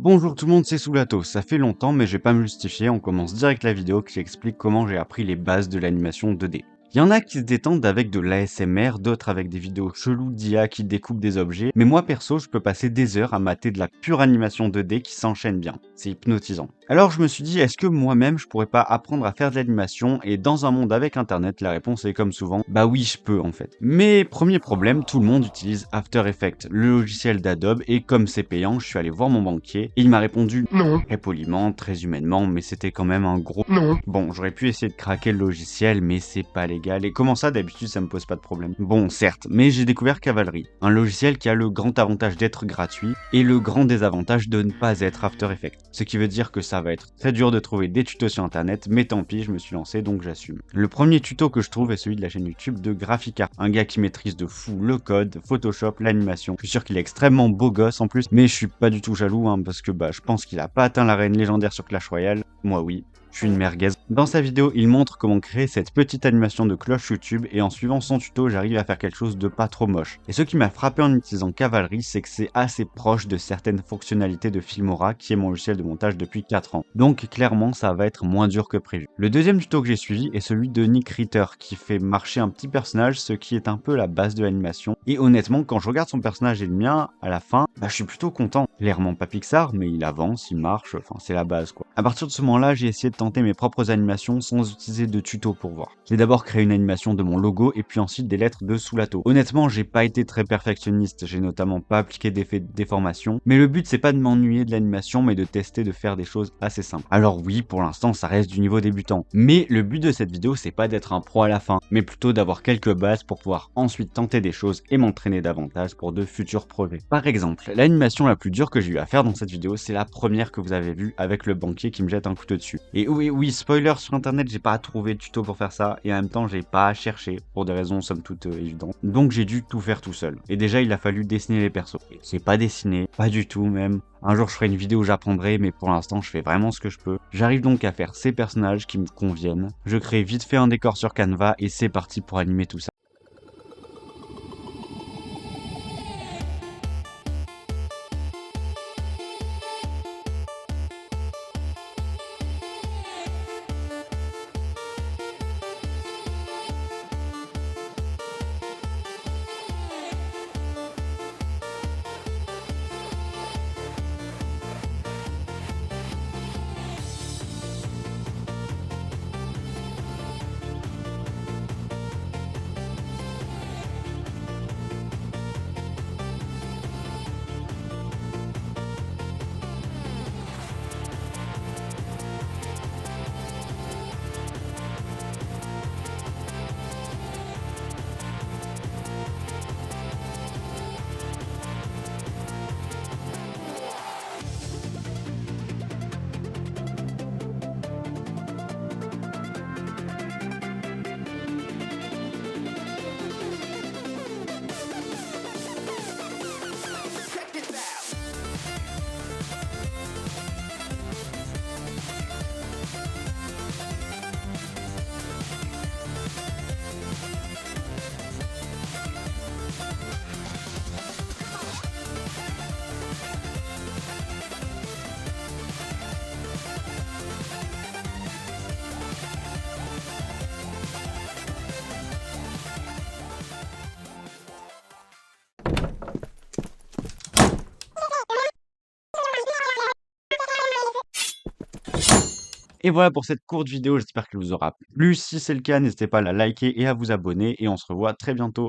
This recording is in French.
Bonjour tout le monde, c'est Soulato. Ça fait longtemps, mais je vais pas me justifier, on commence direct la vidéo qui explique comment j'ai appris les bases de l'animation 2D. Il y en a qui se détendent avec de l'ASMR, d'autres avec des vidéos cheloues d'IA qui découpent des objets, mais moi perso, je peux passer des heures à mater de la pure animation 2D qui s'enchaîne bien. C'est hypnotisant. Alors je me suis dit, est-ce que moi-même je pourrais pas apprendre à faire de l'animation? Et dans un monde avec internet, la réponse est comme souvent, bah oui, je peux en fait. Mais premier problème, tout le monde utilise After Effects, le logiciel d'Adobe, et comme c'est payant, je suis allé voir mon banquier et il m'a répondu Non, très poliment, très humainement, mais c'était quand même un gros. non. Bon, j'aurais pu essayer de craquer le logiciel, mais c'est pas légal. Et comment ça, d'habitude, ça me pose pas de problème. Bon, certes, mais j'ai découvert Cavalry, un logiciel qui a le grand avantage d'être gratuit et le grand désavantage de ne pas être After Effects. Ce qui veut dire que ça va être très dur de trouver des tutos sur internet, mais tant pis, je me suis lancé donc j'assume. Le premier tuto que je trouve est celui de la chaîne YouTube de Graphica, un gars qui maîtrise de fou le code, Photoshop, l'animation. Je suis sûr qu'il est extrêmement beau gosse en plus, mais je suis pas du tout jaloux parce que je pense qu'il a pas atteint la reine légendaire sur Clash Royale. Moi oui. Je suis une merguez. Dans sa vidéo, il montre comment créer cette petite animation de cloche YouTube et en suivant son tuto, j'arrive à faire quelque chose de pas trop moche. Et ce qui m'a frappé en utilisant Cavalry, c'est que c'est assez proche de certaines fonctionnalités de Filmora, qui est mon logiciel de montage depuis 4 ans. Donc clairement, ça va être moins dur que prévu. Le deuxième tuto que j'ai suivi est celui de Nick Ritter, qui fait marcher un petit personnage, ce qui est un peu la base de l'animation. Et honnêtement, quand je regarde son personnage et le mien, à la fin, je suis plutôt content. Clairement pas Pixar, mais il avance, il marche, enfin c'est la base quoi. À partir de ce moment-là, j'ai essayé de tenter mes propres animations sans utiliser de tuto pour voir. J'ai d'abord créé une animation de mon logo et puis ensuite des lettres de Soulato. Honnêtement, j'ai pas été très perfectionniste, j'ai notamment pas appliqué d'effets de déformation, mais le but c'est pas de m'ennuyer de l'animation mais de tester de faire des choses assez simples. Alors oui, pour l'instant ça reste du niveau débutant, mais le but de cette vidéo c'est pas d'être un pro à la fin, mais plutôt d'avoir quelques bases pour pouvoir ensuite tenter des choses et m'entraîner davantage pour de futurs projets. Par exemple, l'animation la plus dure que j'ai eu à faire dans cette vidéo, c'est la première que vous avez vue avec le banquier qui me jette un couteau dessus. Et oui, spoiler sur internet, j'ai pas trouvé de tuto pour faire ça, et en même temps j'ai pas cherché, pour des raisons somme toute évidentes. Donc j'ai dû tout faire tout seul. Et déjà il a fallu dessiner les persos. Et c'est pas dessiné, pas du tout même. Un jour je ferai une vidéo où j'apprendrai, mais pour l'instant je fais vraiment ce que je peux. J'arrive donc à faire ces personnages qui me conviennent. Je crée vite fait un décor sur Canva, et c'est parti pour animer tout ça. Et voilà pour cette courte vidéo, j'espère qu'elle vous aura plu. Si c'est le cas, n'hésitez pas à la liker et à vous abonner, et on se revoit très bientôt.